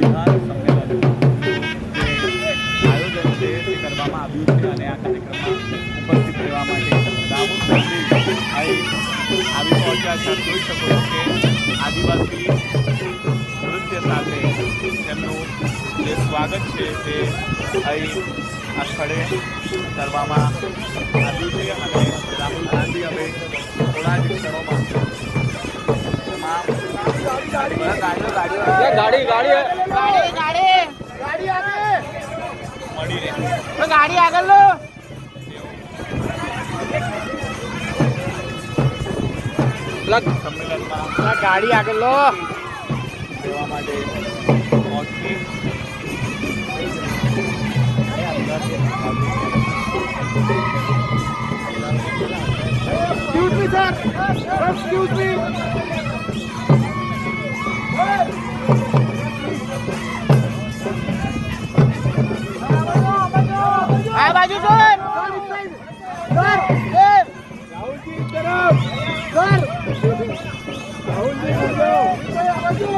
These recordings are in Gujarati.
બિહાર સંમેલનનું જે આયોજન છે તે કરવામાં આવ્યું છે અને આ કાર્યક્રમમાં ઉપસ્થિત રહેવા માટે દાહોદ મંત્રી આવી પહોંચ્યા છે. જોઈ શકો છો કે આદિવાસી નૃત્ય સાથે તેમનું જે સ્વાગત છે તે અહીં આ સ્થળે કરવામાં આવ્યું છે અને રાહુલ ગાંધી હવે થોડા જ ક્ષણોમાં ગાડી આગળ લો સંમેલનમાં ગાડી આગળ લો લેવા માટે પહોંચી Excuse me, sir. Excuse me. આ બાજુ સર. સર. રાહુલજી તરફ. સર. રાહુલજી આ બાજુ.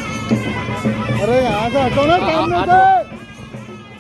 अरे यहाँ से हटो ना सामने से।